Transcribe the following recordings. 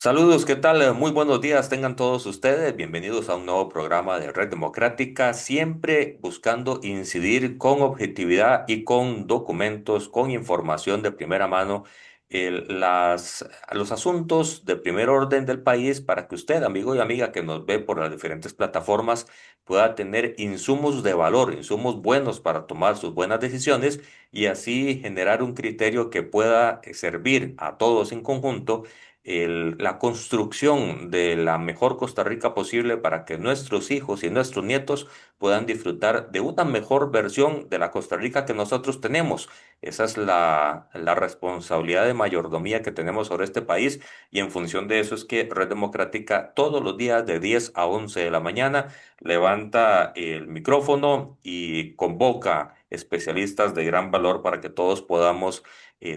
Saludos, ¿qué tal? Muy buenos días, tengan todos ustedes. Bienvenidos a un nuevo programa de Red Democrática, siempre buscando incidir con objetividad y con documentos, con información de primera mano, los asuntos de primer orden del país para que usted, amigo y amiga que nos ve por las diferentes plataformas, pueda tener insumos de valor, insumos buenos para tomar sus buenas decisiones y así generar un criterio que pueda servir a todos en conjunto la construcción de la mejor Costa Rica posible para que nuestros hijos y nuestros nietos puedan disfrutar de una mejor versión de la Costa Rica que nosotros tenemos. Esa es la responsabilidad de mayordomía que tenemos sobre este país y en función de eso es que Red Democrática todos los días de 10 a 11 de la mañana levanta el micrófono y convoca especialistas de gran valor para que todos podamos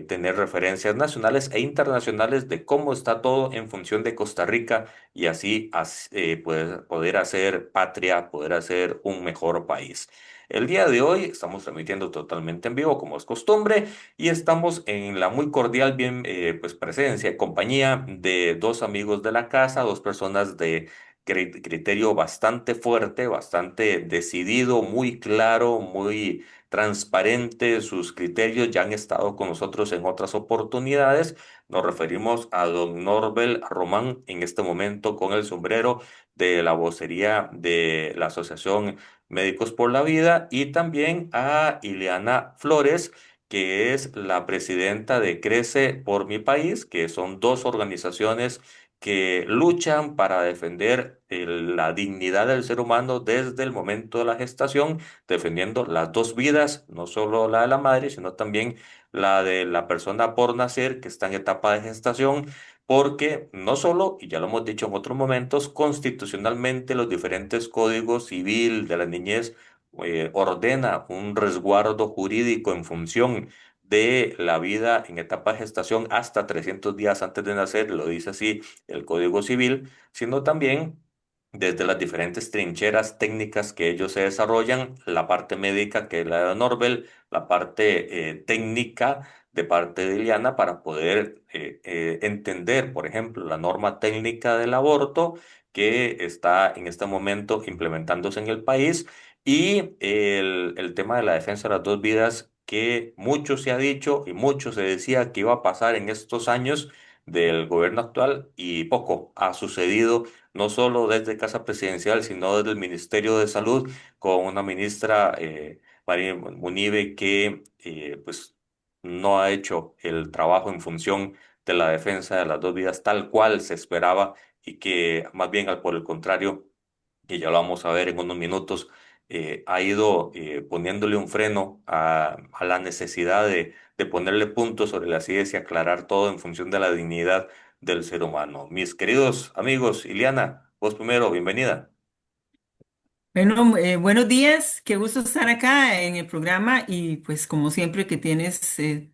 tener referencias nacionales e internacionales de cómo está todo en función de Costa Rica y así poder hacer patria, poder hacer un mejor país. El día de hoy estamos transmitiendo totalmente en vivo, como es costumbre, y estamos en la muy cordial pues presencia y compañía de dos amigos de la casa, dos personas de criterio bastante fuerte, bastante decidido, muy claro, muy transparente, sus criterios ya han estado con nosotros en otras oportunidades. Nos referimos a don Norbel Román, en este momento con el sombrero de la vocería de la Asociación Médicos por la Vida, y también a Ileana Flores, que es la presidenta de Crece por mi país, que son dos organizaciones que luchan para defender la dignidad del ser humano desde el momento de la gestación, defendiendo las dos vidas, no solo la de la madre, sino también la de la persona por nacer que está en etapa de gestación, porque no solo, y ya lo hemos dicho en otros momentos, constitucionalmente los diferentes códigos civil de la niñez ordena un resguardo jurídico en función de la vida en etapa de gestación hasta 300 días antes de nacer, lo dice así el Código Civil, sino también desde las diferentes trincheras técnicas que ellos se desarrollan, la parte médica que es la de Norbel, la parte técnica de parte de Iliana para poder entender, por ejemplo, la norma técnica del aborto que está en este momento implementándose en el país y el tema de la defensa de las dos vidas que mucho se ha dicho y mucho se decía que iba a pasar en estos años del gobierno actual y poco ha sucedido no solo desde Casa Presidencial, sino desde el Ministerio de Salud, con una ministra, María Munive, que pues no ha hecho el trabajo en función de la defensa de las dos vidas tal cual se esperaba y que más bien por el contrario, que ya lo vamos a ver en unos minutos, ha ido poniéndole un freno a la necesidad de ponerle puntos sobre las ideas y aclarar todo en función de la dignidad del ser humano. Mis queridos amigos, Iliana, vos primero, bienvenida. Bueno, buenos días, qué gusto estar acá en el programa y pues como siempre que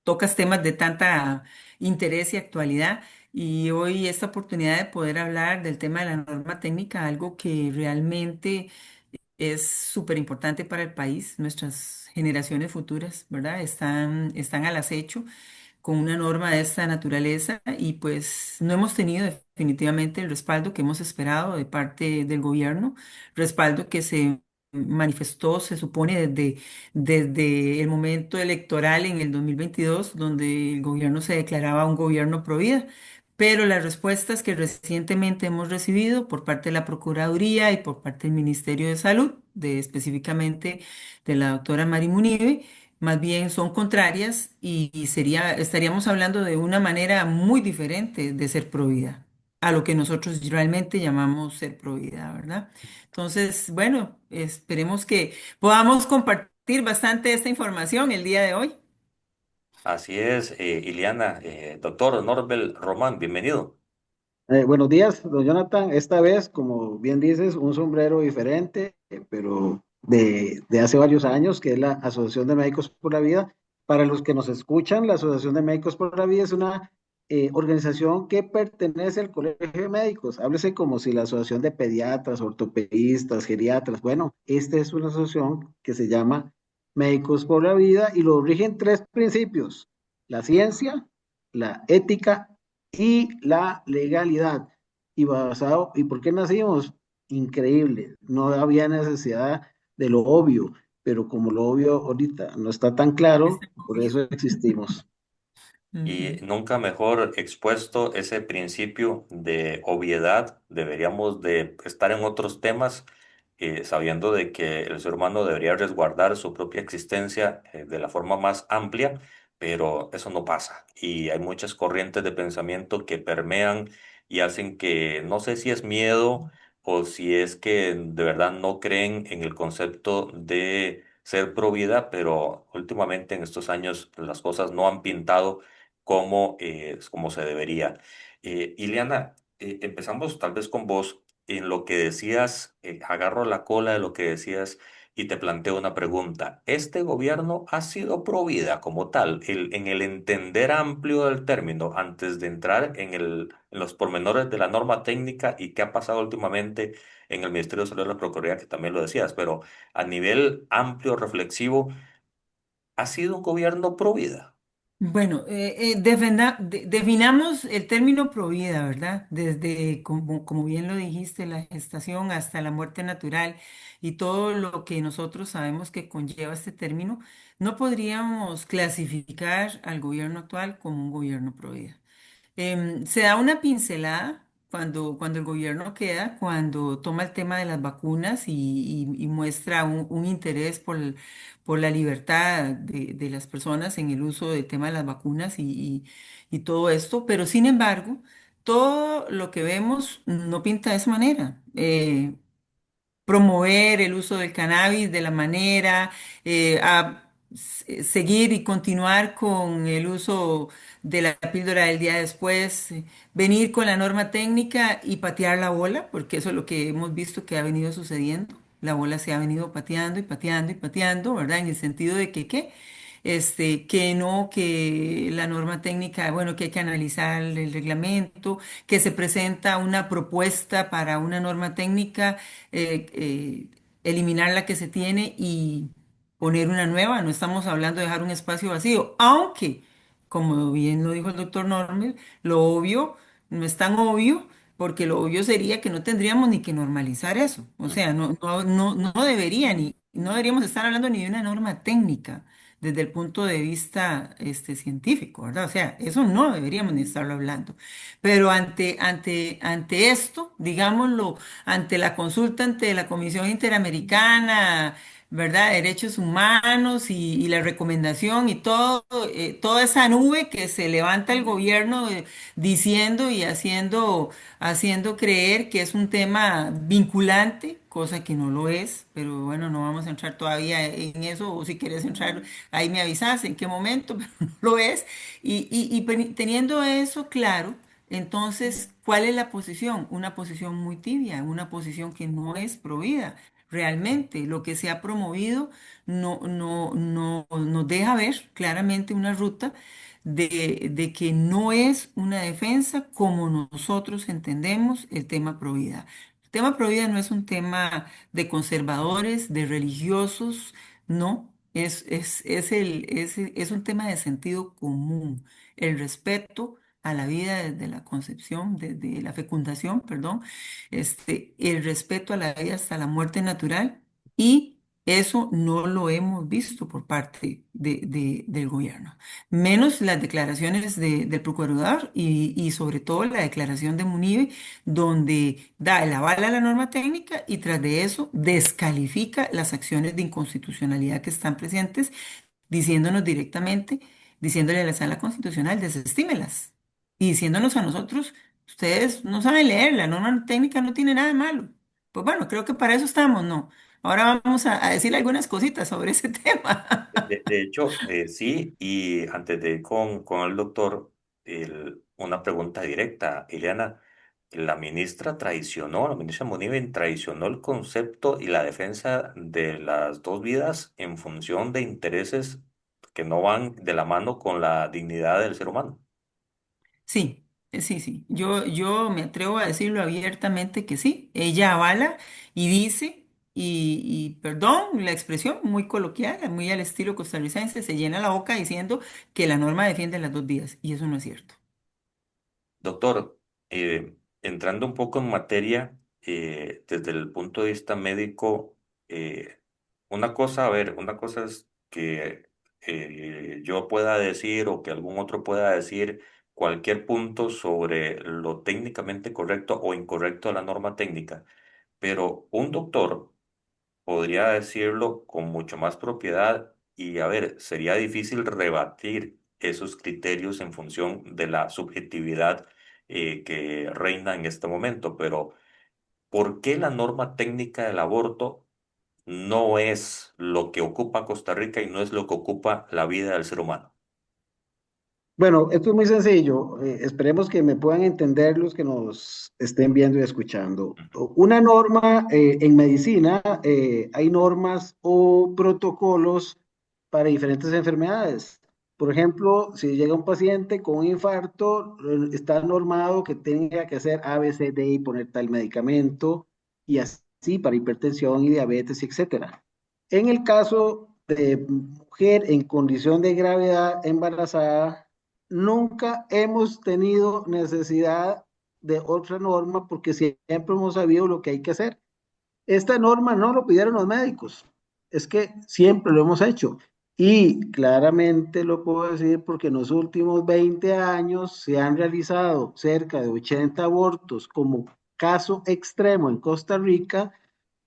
tocas temas de tanta interés y actualidad y hoy esta oportunidad de poder hablar del tema de la norma técnica, algo que realmente es súper importante para el país, nuestras generaciones futuras, ¿verdad? Están al acecho con una norma de esta naturaleza y pues no hemos tenido definitivamente el respaldo que hemos esperado de parte del gobierno, respaldo que se manifestó, se supone, desde el momento electoral en el 2022, donde el gobierno se declaraba un gobierno pro vida. Pero las respuestas que recientemente hemos recibido por parte de la Procuraduría y por parte del Ministerio de Salud, específicamente de la doctora Mari Munive, más bien son contrarias y estaríamos hablando de una manera muy diferente de ser provida a lo que nosotros realmente llamamos ser provida, ¿verdad? Entonces, bueno, esperemos que podamos compartir bastante esta información el día de hoy. Así es, Iliana, doctor Norbel Román, bienvenido. Buenos días, don Jonathan. Esta vez, como bien dices, un sombrero diferente, pero de hace varios años, que es la Asociación de Médicos por la Vida. Para los que nos escuchan, la Asociación de Médicos por la Vida es una organización que pertenece al Colegio de Médicos. Háblese como si la Asociación de Pediatras, Ortopedistas, Geriatras. Bueno, esta es una asociación que se llama Médicos por la Vida y lo rigen tres principios: la ciencia, la ética y la legalidad. ¿Y por qué nacimos? Increíble, no había necesidad de lo obvio, pero como lo obvio ahorita no está tan claro, Está por cogido. eso existimos. Y Ujú. nunca mejor expuesto ese principio de obviedad. Deberíamos de estar en otros temas, sabiendo de que el ser humano debería resguardar su propia existencia, de la forma más amplia, pero eso no pasa. Y hay muchas corrientes de pensamiento que permean y hacen que, no sé si es miedo o si es que de verdad no creen en el concepto de ser pro vida, pero últimamente en estos años las cosas no han pintado como se debería. Ileana, empezamos tal vez con vos en lo que decías, agarro la cola de lo que decías y te planteo una pregunta. ¿Este gobierno ha sido pro vida como tal, en el entender amplio del término, antes de entrar en los pormenores de la norma técnica y qué ha pasado últimamente en el Ministerio de Salud y la Procuraduría, que también lo decías, pero a nivel amplio, reflexivo, ha sido un gobierno pro vida? Bueno, definamos el término provida, ¿verdad? Desde, como bien lo dijiste, la gestación hasta la muerte natural y todo lo que nosotros sabemos que conlleva este término, no podríamos clasificar al gobierno actual como un gobierno provida. Se da una pincelada cuando el gobierno queda, cuando toma el tema de las vacunas y muestra un interés por la libertad de las personas en el uso del tema de las vacunas y todo esto, pero sin embargo, todo lo que vemos no pinta de esa manera. Promover el uso del cannabis de la manera, seguir y continuar con el uso de la píldora del día después, venir con la norma técnica y patear la bola, porque eso es lo que hemos visto que ha venido sucediendo. La bola se ha venido pateando y pateando y pateando, ¿verdad? En el sentido de que, ¿qué? Que no, que la norma técnica, bueno, que hay que analizar el reglamento, que se presenta una propuesta para una norma técnica, eliminar la que se tiene y poner una nueva. No estamos hablando de dejar un espacio vacío, aunque, como bien lo dijo el doctor Norman, lo obvio no es tan obvio. Porque lo obvio sería que no tendríamos ni que normalizar eso. O sea, no debería no deberíamos estar hablando ni de una norma técnica desde el punto de vista científico, ¿verdad? O sea, eso no deberíamos ni estarlo hablando. Pero ante esto, digámoslo, ante la consulta ante la Comisión Interamericana, ¿verdad? De Derechos Humanos y la recomendación y todo, toda esa nube que se levanta el gobierno diciendo y haciendo creer que es un tema vinculante, cosa que no lo es, pero bueno, no vamos a entrar todavía en eso, o si quieres entrar, ahí me avisas en qué momento, pero no lo es. Teniendo eso claro, entonces, ¿cuál es la posición? Una posición muy tibia, una posición que no es provida. Realmente, lo que se ha promovido no nos deja ver claramente una ruta de que no es una defensa como nosotros entendemos el tema provida. El tema provida no es un tema de conservadores, de religiosos, no, es un tema de sentido común, el respeto a la vida desde la concepción, desde la fecundación, perdón, el respeto a la vida hasta la muerte natural y eso no lo hemos visto por parte del gobierno menos las declaraciones del procurador y sobre todo la declaración de Munive, donde da el aval a la norma técnica y tras de eso descalifica las acciones de inconstitucionalidad que están presentes, diciéndonos directamente, diciéndole a la Sala Constitucional, desestímelas y diciéndonos a nosotros, ustedes no saben leer, la norma técnica no tiene nada de malo. Pues bueno, creo que para eso estamos, ¿no? Ahora vamos a decir algunas cositas sobre ese tema. De hecho, sí, y antes de ir con el doctor, una pregunta directa, Ileana. La ministra Moniven traicionó el concepto y la defensa de las dos vidas en función de intereses que no van de la mano con la dignidad del ser humano. Sí, sí. Yo me atrevo a decirlo abiertamente que sí. Ella avala y dice, y perdón la expresión muy coloquial, muy al estilo costarricense, se llena la boca diciendo que la norma defiende las dos vías. Y eso no es cierto. Doctor, entrando un poco en materia, desde el punto de vista médico, una cosa, a ver, una cosa es que yo pueda decir o que algún otro pueda decir cualquier punto sobre lo técnicamente correcto o incorrecto de la norma técnica, pero un doctor podría decirlo con mucho más propiedad y, a ver, sería difícil rebatir esos criterios en función de la subjetividad que reina en este momento. Pero, ¿por qué la norma técnica del aborto no es lo que ocupa Costa Rica y no es lo que ocupa la vida del ser humano? Bueno, esto es muy sencillo. Esperemos que me puedan entender los que nos estén viendo y escuchando. Ujú. Una norma en medicina, hay normas o protocolos para diferentes enfermedades. Por ejemplo, si llega un paciente con un infarto, está normado que tenga que hacer A, B, C, D y poner tal medicamento y así para hipertensión y diabetes, etcétera. En el caso de mujer en condición de gravedad embarazada, nunca hemos tenido necesidad de otra norma porque siempre hemos sabido lo que hay que hacer. Esta norma no lo pidieron los médicos, es que siempre lo hemos hecho. Y claramente lo puedo decir porque en los últimos 20 años se han realizado cerca de 80 abortos como caso extremo en Costa Rica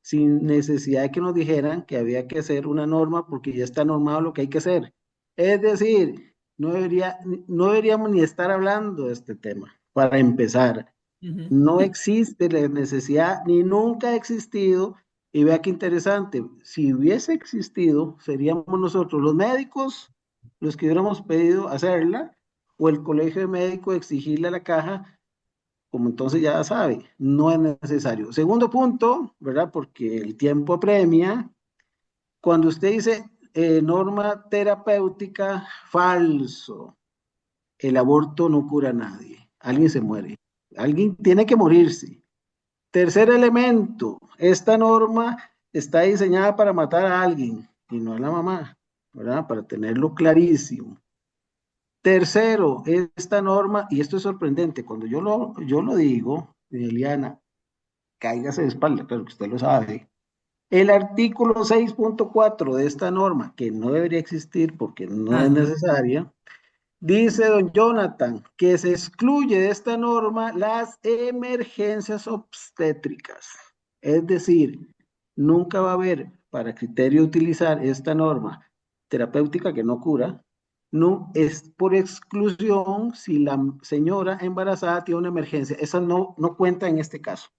sin necesidad de que nos dijeran que había que hacer una norma porque ya está normado lo que hay que hacer. Es decir, no deberíamos ni estar hablando de este tema, para empezar. Ujú. No existe la necesidad, ni nunca ha existido, y vea qué interesante, si hubiese existido, seríamos nosotros los médicos los que hubiéramos pedido hacerla, o el colegio de médicos exigirle a la caja como entonces ya sabe, no es necesario. Segundo punto, ¿verdad? Porque el tiempo apremia. Cuando usted dice norma terapéutica, falso. El aborto no cura a nadie. Alguien se muere. Alguien tiene que morirse. Tercer elemento, esta norma está diseñada para matar a alguien y no a la mamá, ¿verdad? Para tenerlo clarísimo. Tercero, esta norma, y esto es sorprendente, cuando yo lo digo, Eliana, cáigase de espalda, claro que usted lo sabe. El artículo 6.4 de esta norma, que no debería existir porque no es Ajá. necesaria, dice don Jonathan que se excluye de esta norma las emergencias obstétricas. Es decir, nunca va a haber para criterio utilizar esta norma terapéutica que no cura, no es por exclusión si la señora embarazada tiene una emergencia. Esa no cuenta en este caso.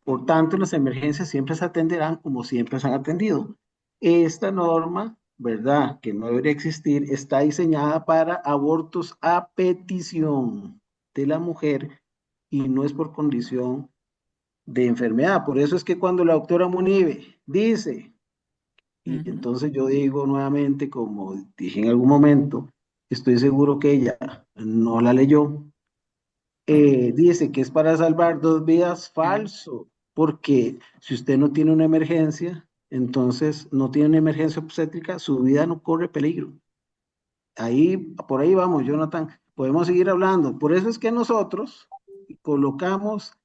Por tanto, las emergencias siempre se atenderán como siempre se han atendido. Esta norma, ¿verdad? Que no debería existir, está diseñada para abortos a petición de la mujer y no es por condición de enfermedad. Por eso es que cuando la doctora Munive dice, y Ujú. entonces yo digo nuevamente, como dije en algún momento, estoy seguro que ella no la leyó, dice que es para salvar dos vidas, Sí. falso, porque si usted no tiene una emergencia, entonces no tiene una emergencia obstétrica, su vida no corre peligro. Ahí, por ahí vamos, Jonathan, podemos seguir hablando. Por eso es que nosotros colocamos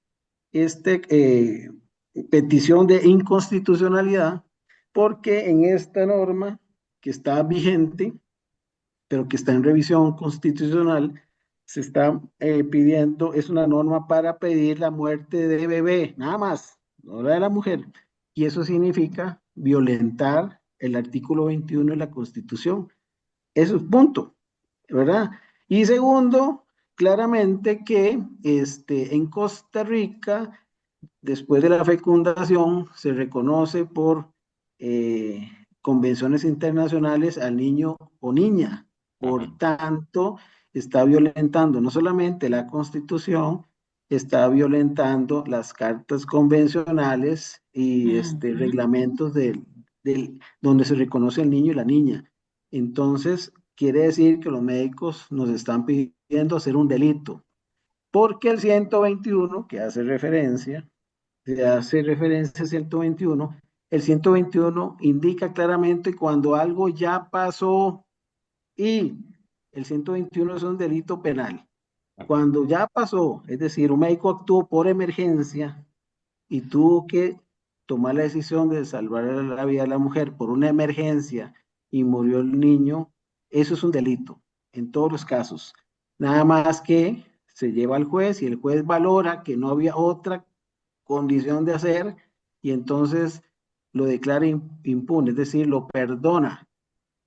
este petición de inconstitucionalidad, porque en esta norma que está vigente, pero que está en revisión constitucional, se está pidiendo, es una norma para pedir la muerte de bebé, nada más, no la de la mujer. Y eso significa violentar el artículo 21 de la Constitución. Eso es punto, ¿verdad? Y segundo, claramente que en Costa Rica, después de la fecundación, se reconoce por convenciones internacionales al niño o niña. Por Ujú, tanto, está violentando no solamente la Constitución, está violentando las cartas convencionales y Ujú. reglamentos donde se reconoce el niño y la niña. Entonces, quiere decir que los médicos nos están pidiendo hacer un delito, porque el 121 que hace referencia al 121, el 121 indica claramente cuando algo ya pasó y el 121 es un delito penal. Cuando ya pasó, es decir, un médico actuó por emergencia y tuvo que tomar la decisión de salvar la vida de la mujer por una emergencia y murió el niño, eso es un delito en todos los casos. Nada más que se lleva al juez y el juez valora que no había otra condición de hacer y entonces lo declara impune, es decir, lo perdona.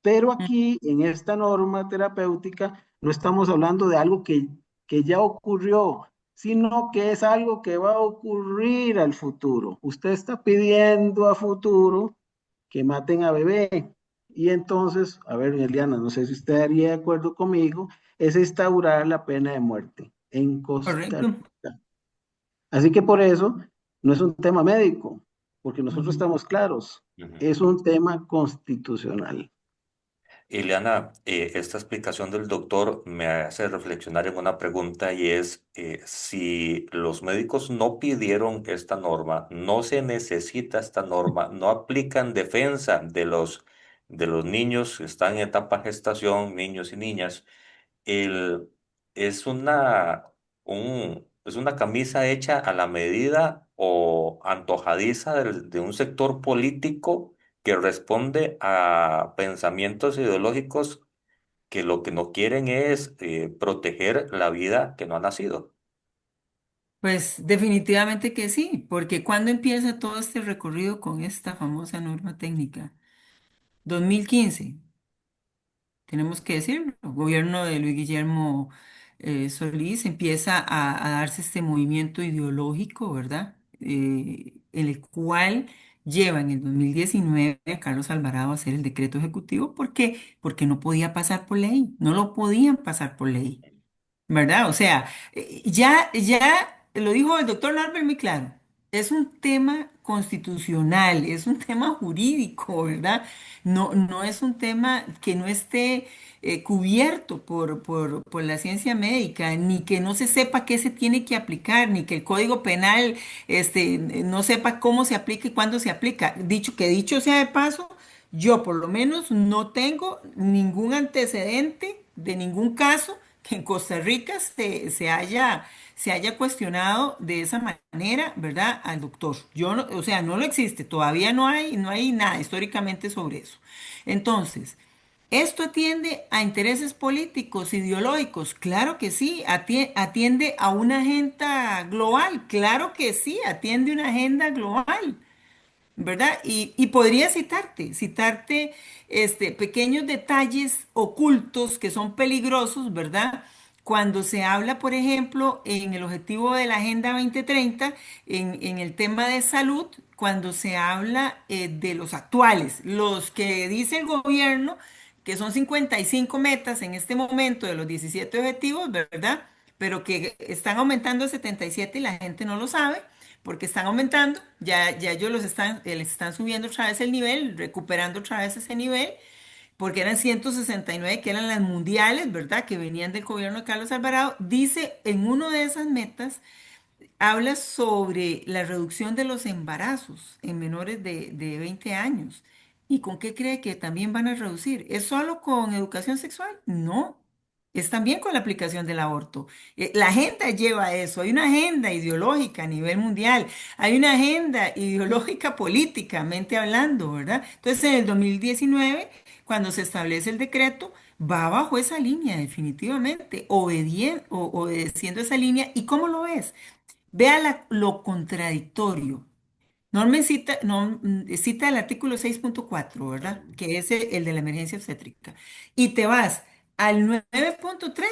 Pero aquí, en esta norma terapéutica, no estamos hablando de algo que ya ocurrió, sino que es algo que va a ocurrir al futuro. Usted está pidiendo a futuro que maten a bebé. Y entonces, a ver, Eliana, no sé si usted estaría de acuerdo conmigo, es instaurar la pena de muerte en Costa Correcto. Rica. Así que por eso no es un tema médico, porque nosotros Ujú. estamos claros, Ujú. es un tema constitucional. Ileana, esta explicación del doctor me hace reflexionar en una pregunta y es si los médicos no pidieron esta norma, no se necesita esta norma, no aplican defensa de los niños que están en etapa gestación, niños y niñas, el, es es una camisa hecha a la medida o antojadiza de un sector político que responde a pensamientos ideológicos que lo que no quieren es proteger la vida que no ha nacido. Pues definitivamente que sí, porque ¿cuándo empieza todo este recorrido con esta famosa norma técnica? 2015. Tenemos que decirlo. El gobierno de Luis Guillermo Solís empieza a darse este movimiento ideológico, ¿verdad? En el cual lleva en el 2019 a Carlos Alvarado a hacer el decreto ejecutivo. ¿Por qué? Porque no podía pasar por ley, no lo podían pasar por ley. ¿Verdad? O sea, ya lo dijo el doctor Norbert muy claro, es un tema constitucional, es un tema jurídico, ¿verdad? No es un tema que no esté cubierto por la ciencia médica, ni que no se sepa qué se tiene que aplicar, ni que el Código Penal no sepa cómo se aplica y cuándo se aplica. Dicho sea de paso, yo por lo menos no tengo ningún antecedente de ningún caso que en Costa Rica se haya cuestionado de esa manera, ¿verdad? Al doctor. Yo no, o sea, no lo existe, todavía no hay nada históricamente sobre eso. Entonces, ¿esto atiende a intereses políticos, ideológicos? Claro que sí. ¿Atiende a una agenda global? Claro que sí, atiende una agenda global. ¿Verdad? Y podría citarte pequeños detalles ocultos que son peligrosos, ¿verdad? Cuando se habla, por ejemplo, en el objetivo de la Agenda 2030, en el tema de salud, cuando se habla de los actuales, los que dice el gobierno, que son 55 metas en este momento de los 17 objetivos, ¿verdad? Pero que están aumentando a 77 y la gente no lo sabe porque están aumentando, ya ellos les están subiendo otra vez el nivel, recuperando otra vez ese nivel, porque eran 169 que eran las mundiales, ¿verdad? Que venían del gobierno de Carlos Alvarado. Dice en una de esas metas habla sobre la reducción de los embarazos en menores de 20 años. ¿Y con qué cree que también van a reducir? ¿Es solo con educación sexual? No, es también con la aplicación del aborto. La agenda lleva a eso. Hay una agenda ideológica a nivel mundial. Hay una agenda ideológica políticamente hablando, ¿verdad? Entonces, en el 2019, cuando se establece el decreto, va bajo esa línea, definitivamente, obedeciendo esa línea. ¿Y cómo lo ves? Vea lo contradictorio. Cita el artículo 6.4, ¿verdad? Ujú. Que es el de la emergencia obstétrica. Y te vas al 9.3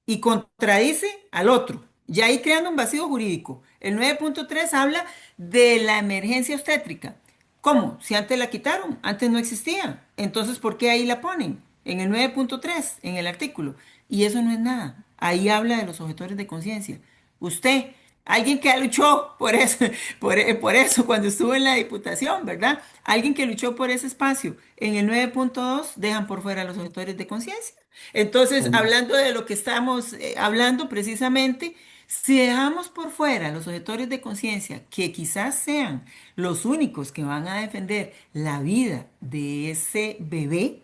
y contradice al otro. Ya ahí creando un vacío jurídico. El 9.3 habla de la emergencia obstétrica. ¿Cómo? Si antes la quitaron, antes no existía. Entonces, ¿por qué ahí la ponen? En el 9.3, en el artículo. Y eso no es nada. Ahí habla de los objetores de conciencia. Usted, alguien que luchó por eso, por eso cuando estuvo en la diputación, ¿verdad? Alguien que luchó por ese espacio. En el 9.2 dejan por fuera a los objetores de conciencia. Entonces, hablando de lo que estamos hablando precisamente, si dejamos por fuera a los objetores de conciencia, que quizás sean los únicos que van a defender la vida de ese bebé,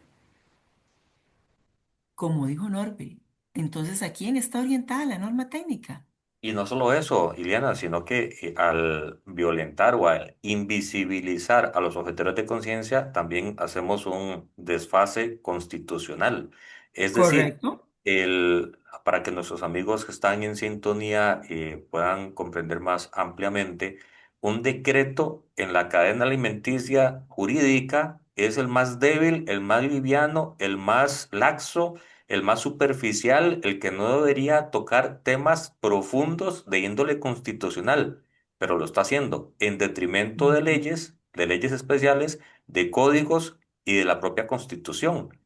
como dijo Norbert. Entonces, ¿a quién está orientada la norma técnica? Y no solo eso, Iliana, sino que al violentar o al invisibilizar a los objetores de conciencia, también hacemos un desfase constitucional. Es decir, Correcto. para que nuestros amigos que están en sintonía puedan comprender más ampliamente, un decreto en la cadena alimenticia jurídica es el más débil, el más liviano, el más laxo, el más superficial, el que no debería tocar temas profundos de índole constitucional, pero lo está haciendo en detrimento Ujú. de leyes especiales, de códigos y de la propia Constitución.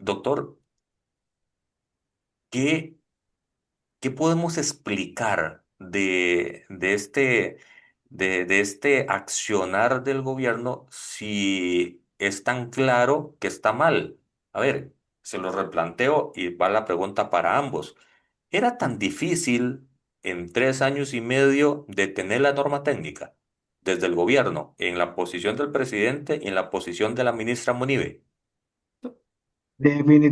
Doctor, ¿qué, qué podemos explicar de este accionar del gobierno si es tan claro que está mal? A ver, se lo replanteo y va la pregunta para ambos. ¿Era tan difícil en 3 años y medio detener la norma técnica desde el gobierno, en la posición del presidente y en la posición de la ministra Monive?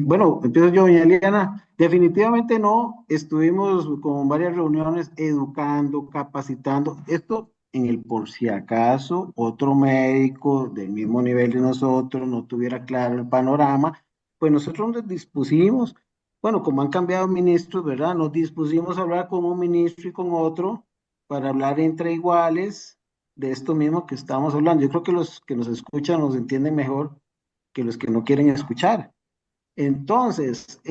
Bueno, empiezo yo, doña Eliana. Definitivamente no. Estuvimos con varias reuniones educando, capacitando. Esto en el por si acaso otro médico del mismo nivel de nosotros no tuviera claro el panorama, pues nosotros nos dispusimos, bueno, como han cambiado ministros, ¿verdad? Nos dispusimos a hablar con un ministro y con otro para hablar entre iguales de esto mismo que estamos hablando. Yo creo que los que nos escuchan nos entienden mejor que los que no quieren escuchar. Entonces,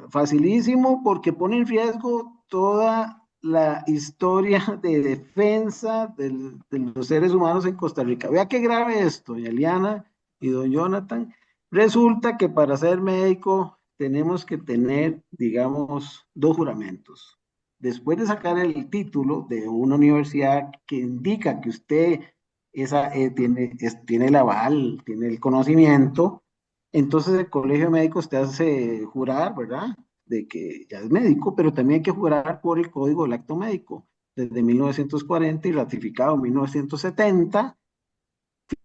facilísimo porque pone en riesgo toda la historia de defensa de los seres humanos en Costa Rica. Vea qué grave esto, doña Eliana y don Jonathan. Resulta que para ser médico tenemos que tener, digamos, dos juramentos. Después de sacar el título de una universidad que indica que usted tiene el aval, tiene el conocimiento, entonces el colegio de médicos te hace jurar, ¿verdad? De que ya es médico, pero también hay que jurar por el Código del Acto Médico, desde 1940 y ratificado en 1970.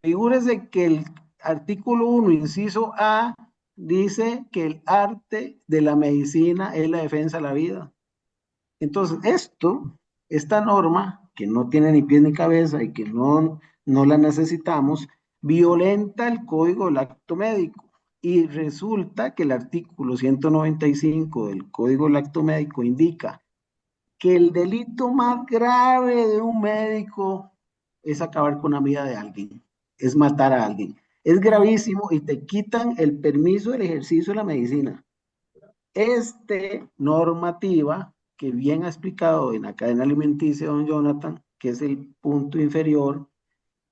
Figúrese que el artículo 1, inciso A, dice que el arte de la medicina es la defensa de la vida. Entonces, esta norma, que no tiene ni pies ni cabeza y que no la necesitamos, violenta el Código del Acto Médico. Y resulta que el artículo 195 del Código del Acto Médico indica que el delito más grave de un médico es acabar con la vida de alguien, es matar a alguien. Es gravísimo y te quitan el permiso del ejercicio de la medicina. Normativa, que bien ha explicado en la cadena alimenticia don Jonathan, que es el punto inferior,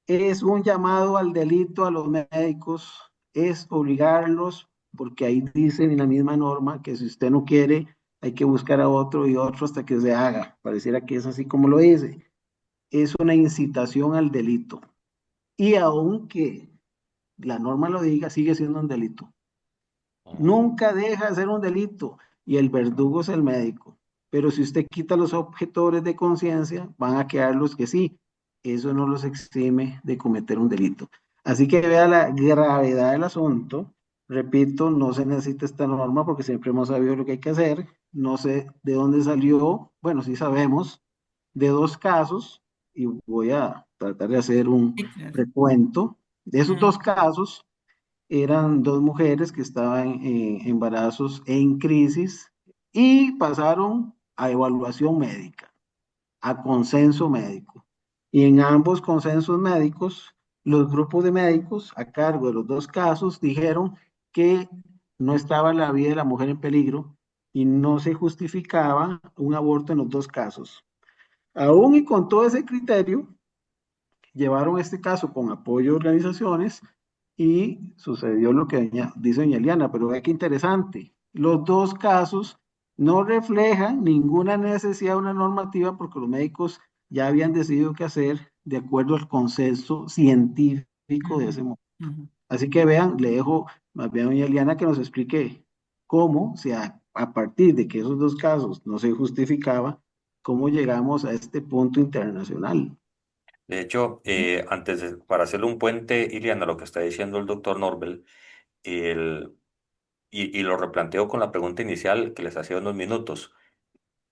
es un llamado al delito a los médicos, es obligarlos, porque ahí dice en la misma norma que si usted no quiere, hay que buscar a otro y otro hasta que se haga. Pareciera que es así como lo dice. Es una incitación al delito. Y aunque la norma lo diga, sigue siendo un delito. Mm. Nunca deja de ser un delito y el verdugo es el médico. Pero si usted quita los objetores de conciencia, van a quedar los que sí. Eso no los exime de cometer un delito. Así que vea la gravedad del asunto. Repito, no se necesita esta norma porque siempre hemos sabido lo que hay que hacer. No sé de dónde salió, bueno, sí sabemos, de dos casos, y voy a tratar de hacer un Sí, claro. recuento. De esos Mm. dos casos, eran dos mujeres que estaban en embarazos en crisis y pasaron a evaluación médica, a consenso médico. Y en ambos consensos médicos, los grupos de médicos a cargo de los dos casos dijeron que no estaba la vida de la mujer en peligro y no se justificaba un aborto en los dos casos. Aún y con todo ese criterio, llevaron este caso con apoyo de organizaciones y sucedió lo que dice doña Eliana, pero ve qué interesante. Los dos casos no reflejan ninguna necesidad de una normativa porque los médicos ya habían decidido qué hacer de acuerdo al consenso científico de Ujú, ese momento. ujú. Así que vean, le dejo más bien a doña Eliana que nos explique cómo, si a partir de que esos dos casos no se justificaba, cómo llegamos a este punto internacional. De hecho, para hacerle un puente, Iliana, a lo que está diciendo el doctor Norbel, y lo replanteo con la pregunta inicial que les hacía unos minutos.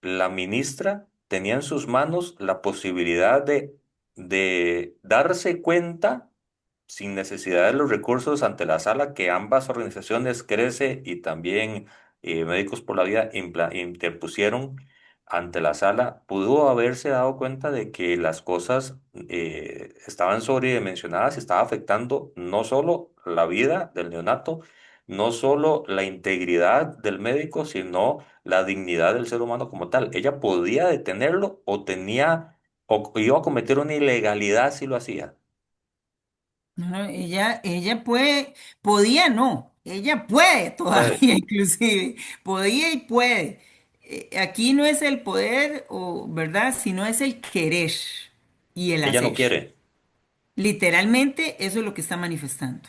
La ministra tenía en sus manos la posibilidad de darse cuenta, sin necesidad de los recursos ante la sala, que ambas organizaciones, CRECE y también Médicos por la Vida, interpusieron ante la sala. Pudo haberse dado cuenta de que las cosas estaban sobredimensionadas y estaba afectando no solo la vida del neonato, no solo la integridad del médico, sino la dignidad del ser humano como tal. Ella podía detenerlo o tenía o iba a cometer una ilegalidad si lo hacía. No, no, ella puede, podía no, ella puede Puede. todavía inclusive, podía y puede. Aquí no es el poder, o, ¿verdad? Sino es el querer y el Ella no hacer. quiere. Literalmente eso es lo que está manifestando.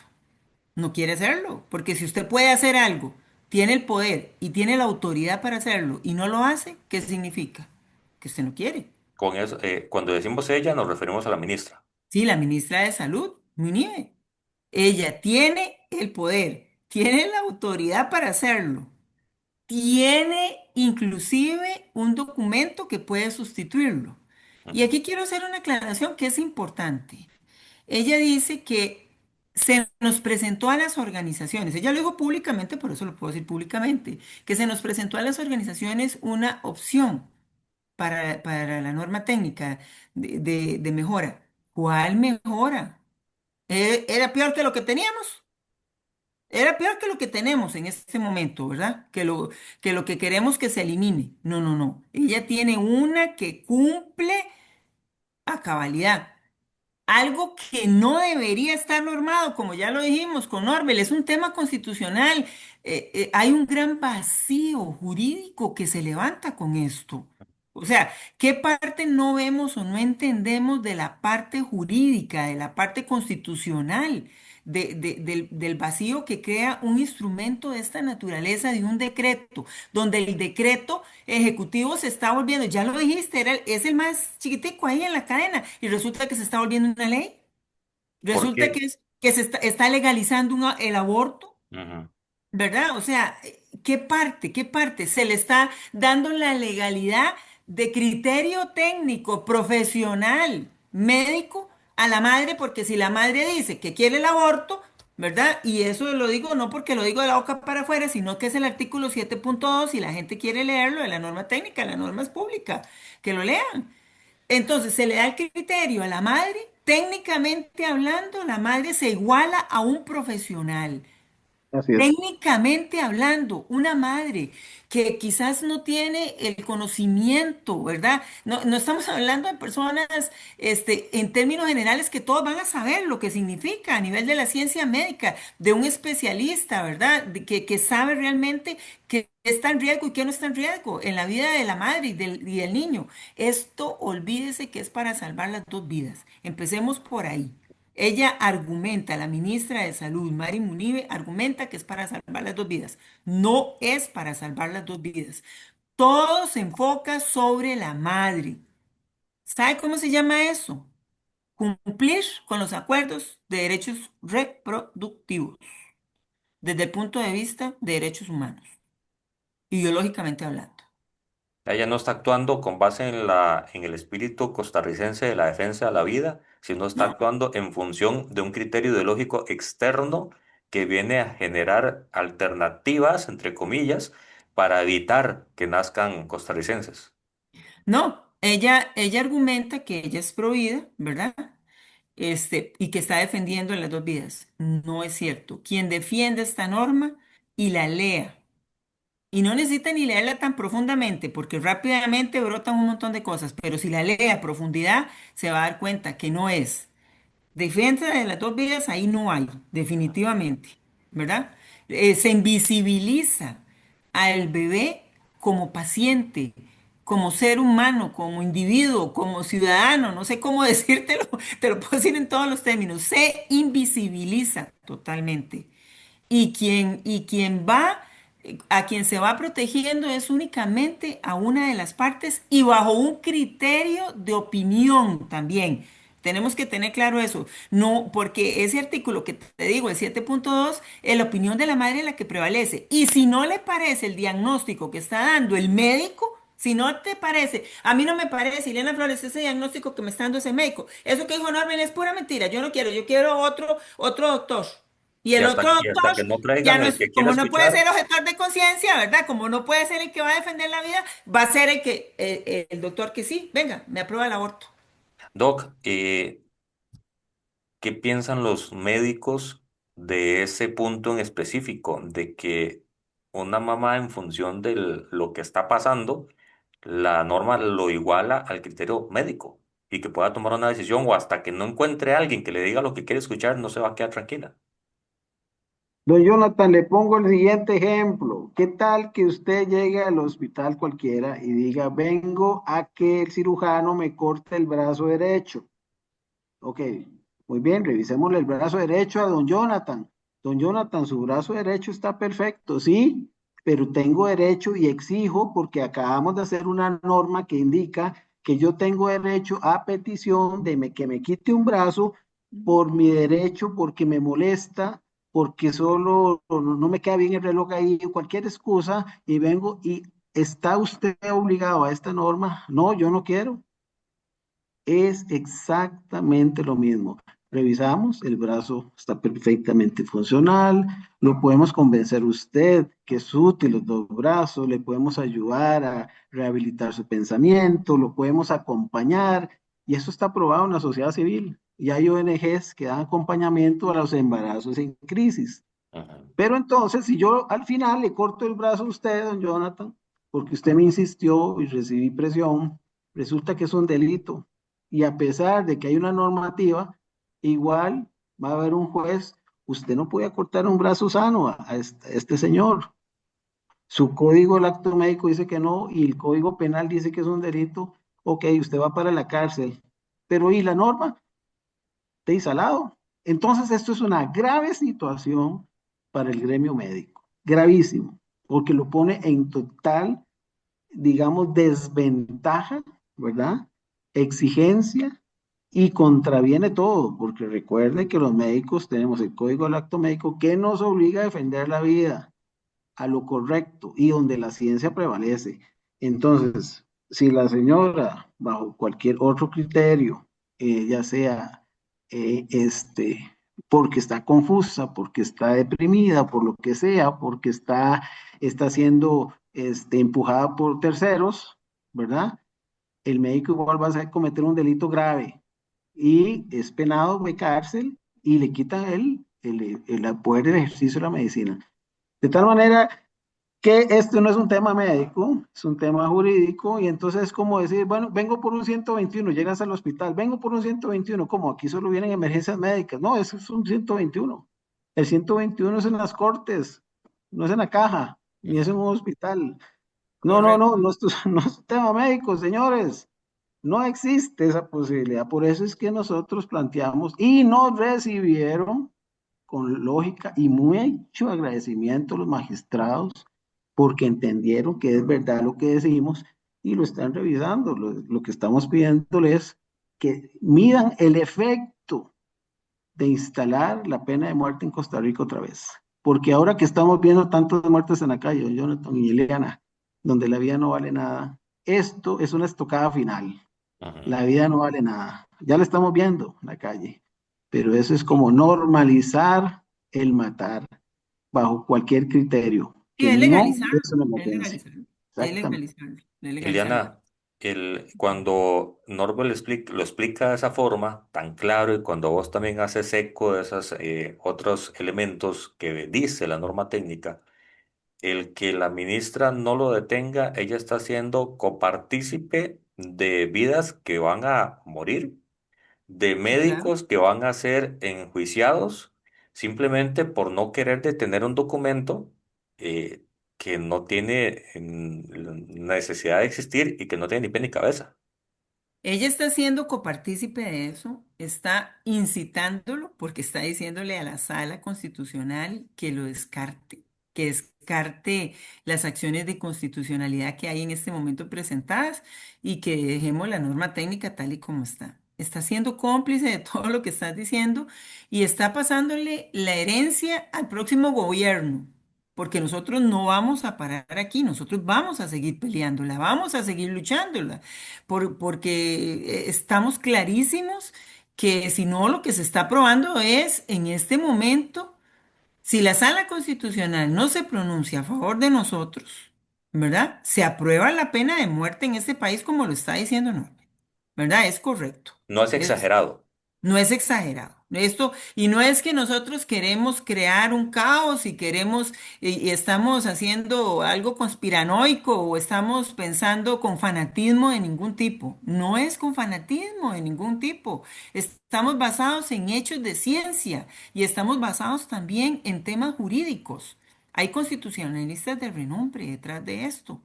No quiere hacerlo, porque si usted puede hacer algo, tiene el poder y tiene la autoridad para hacerlo y no lo hace, ¿qué significa? Que usted no quiere. Con eso, cuando decimos ella, nos referimos a la ministra. Sí, la ministra de Salud, Munive. Ella tiene el poder, tiene la autoridad para hacerlo, tiene inclusive un documento que puede sustituirlo. Y Ujú. aquí quiero hacer una aclaración que es importante. Ella dice que se nos presentó a las organizaciones, ella lo dijo públicamente, por eso lo puedo decir públicamente, que se nos presentó a las organizaciones una opción para la norma técnica de mejora. ¿Cuál mejora? Era peor que lo que teníamos. Era peor que lo que tenemos en este momento, ¿verdad? Que lo que queremos que se elimine. No, no, no. Ella tiene una que cumple a cabalidad. Algo que no debería estar normado, como ya lo dijimos con Norbel, es un tema constitucional. Hay un gran vacío jurídico que se levanta con esto. O sea, ¿qué parte no vemos o no entendemos de la parte jurídica, de la parte constitucional, del vacío que crea un instrumento de esta naturaleza, de un decreto, donde el decreto ejecutivo se está volviendo, ya lo dijiste, es el más chiquitico ahí en la cadena y resulta que se está volviendo una ley, resulta Porque, que está legalizando el aborto. ujú, ¿Verdad? O sea, ¿qué parte? ¿Qué parte? Se le está dando la legalidad de criterio técnico, profesional, médico a la madre, porque si la madre dice que quiere el aborto, ¿verdad? Y eso lo digo no porque lo digo de la boca para afuera, sino que es el artículo 7.2 y la gente quiere leerlo de la norma técnica, la norma es pública, que lo lean. Entonces se le da el criterio a la madre, técnicamente hablando, la madre se iguala a un profesional. Así es. Técnicamente hablando, una madre que quizás no tiene el conocimiento, ¿verdad? No, no estamos hablando de personas, en términos generales, que todos van a saber lo que significa a nivel de la ciencia médica, de un especialista, ¿verdad? Que sabe realmente qué está en riesgo y qué no está en riesgo en la vida de la madre y del niño. Esto, olvídese que es para salvar las dos vidas. Empecemos por ahí. Ella argumenta, la ministra de Salud, Mari Munive, argumenta que es para salvar las dos vidas. No es para salvar las dos vidas. Todo se enfoca sobre la madre. ¿Sabe cómo se llama eso? Cumplir con los acuerdos de derechos reproductivos desde el punto de vista de derechos humanos, ideológicamente hablando. ella no está actuando con base en en el espíritu costarricense de la defensa de la vida, sino está No, actuando en función de un criterio ideológico externo que viene a generar alternativas, entre comillas, para evitar que nazcan costarricenses. no, ella argumenta que ella es provida, ¿verdad? Y que está defendiendo las dos vidas. No es cierto. Quien defiende esta norma y la lea, y no necesita ni leerla tan profundamente, porque rápidamente brotan un montón de cosas, pero si la lee a profundidad, se va a dar cuenta que no es. Defensa de las dos vidas, ahí no hay, definitivamente, ¿verdad? Se invisibiliza al bebé como paciente, como ser humano, como individuo, como ciudadano, no sé cómo decírtelo, te lo puedo decir en todos los términos, se invisibiliza totalmente. A quien se va protegiendo es únicamente a una de las partes y bajo un criterio de opinión también. Tenemos que tener claro eso. No, porque ese artículo que te digo, el 7.2, es la opinión de la madre la que prevalece. Y si no le parece el diagnóstico que está dando el médico, si no te parece, a mí no me parece, Ileana Flores, ese diagnóstico que me está dando ese médico. Eso que dijo Norman es pura mentira. Yo no quiero, yo quiero otro doctor. Y el otro Y hasta doctor que no ya traigan no el es, que quiera como no puede escuchar. ser objetor de conciencia, ¿verdad? Como no puede ser el que va a defender la vida, va a ser el doctor que sí, venga, me aprueba el aborto. Doc, ¿qué piensan los médicos de ese punto en específico? De que una mamá en función de lo que está pasando, la norma lo iguala al criterio médico y que pueda tomar una decisión o hasta que no encuentre a alguien que le diga lo que quiere escuchar, no se va a quedar tranquila. Don Jonathan, le pongo el siguiente ejemplo. ¿Qué tal que usted llegue al hospital cualquiera y diga, vengo a que el cirujano me corte el brazo derecho? Ok, muy bien, revisémosle el brazo derecho a don Jonathan. Don Jonathan, su brazo derecho está perfecto, sí, pero tengo derecho y exijo, porque acabamos de hacer una norma que indica que yo tengo derecho a petición de que me quite un brazo por mi derecho, porque me molesta, porque solo no me queda bien el reloj ahí, cualquier excusa, y vengo y ¿está usted obligado a esta norma? No, yo no quiero. Es exactamente lo mismo. Revisamos, el brazo está perfectamente funcional, lo podemos convencer usted que es útil los dos brazos, le podemos ayudar a rehabilitar su pensamiento, lo podemos acompañar y eso está aprobado en la sociedad civil. Y hay ONGs que dan acompañamiento a los embarazos en crisis. Ujú. Pero entonces, si yo al final le corto el brazo a usted, don Jonathan, porque usted me insistió y recibí presión, resulta que es un delito. Y a pesar de que hay una normativa, igual va a haber un juez, usted no puede cortar un brazo sano a este señor. Su código lacto médico dice que no y el código penal dice que es un delito. Ok, usted va para la cárcel. Pero ¿y la norma? Está instalado. Entonces, esto es una grave situación para el gremio médico, gravísimo, porque lo pone en total, digamos, desventaja, ¿verdad? Exigencia y contraviene todo, porque recuerde que los médicos tenemos el código lactomédico que nos obliga a defender la vida a lo correcto y donde la ciencia prevalece. Entonces, si la señora, bajo cualquier otro criterio, ya sea porque está confusa, porque está deprimida, por lo que sea, porque está siendo empujada por terceros, ¿verdad? El médico igual va a cometer un delito grave y es penado de cárcel y le quitan el poder del ejercicio de la medicina. De tal manera que esto no es un tema médico, es un tema jurídico, y entonces es como decir, bueno, vengo por un 121, llegas al hospital, vengo por un 121, como aquí solo vienen emergencias médicas, no, eso es un 121. El 121 es en las cortes, no es en la caja, ni es en Ujú. un hospital. No, no, Correcto. no, no, no es un tema médico, señores. No existe esa posibilidad. Por eso es que nosotros planteamos y nos recibieron con lógica y mucho agradecimiento a los magistrados porque entendieron que es verdad lo que decimos y lo están revisando. Lo que estamos pidiéndoles es que midan el efecto de instalar la pena de muerte en Costa Rica otra vez. Porque ahora que estamos viendo tantas muertes en la calle, Jonathan y Eliana, donde la vida no vale nada, esto es una estocada final. Ujú. La vida no vale nada. Ya la estamos viendo en la calle. Pero eso es como normalizar el matar bajo cualquier criterio, Y que es no legalizarlo, es una es emergencia. legalizarlo, es Exactamente. legalizarlo, es legalizarlo. Eliana, cuando Norbert lo explica de esa forma tan claro y cuando vos también haces eco de esos otros elementos que dice la norma técnica, el que la ministra no lo detenga, ella está siendo copartícipe de vidas que van a morir, de Sí, claro. médicos que van a ser enjuiciados simplemente por no querer detener un documento eh, que no tiene necesidad de existir y que no tiene ni pie ni cabeza. Ella está siendo copartícipe de eso, está incitándolo porque está diciéndole a la sala constitucional que descarte las acciones de constitucionalidad que hay en este momento presentadas y que dejemos la norma técnica tal y como está. está siendo cómplice de todo lo que estás diciendo y está pasándole la herencia al próximo gobierno, porque nosotros no vamos a parar aquí, nosotros vamos a seguir peleándola, vamos a seguir luchándola, porque estamos clarísimos que si no, lo que se está probando es en este momento, si la Sala Constitucional no se pronuncia a favor de nosotros, ¿verdad? Se aprueba la pena de muerte en este país como lo está diciendo Norma. ¿Verdad? Es correcto. No es Es, exagerado. no es exagerado. Esto, y no es que nosotros queremos crear un caos y queremos y estamos haciendo algo conspiranoico o estamos pensando con fanatismo de ningún tipo. No es con fanatismo de ningún tipo. Estamos basados en hechos de ciencia y estamos basados también en temas jurídicos. Hay constitucionalistas de renombre detrás de esto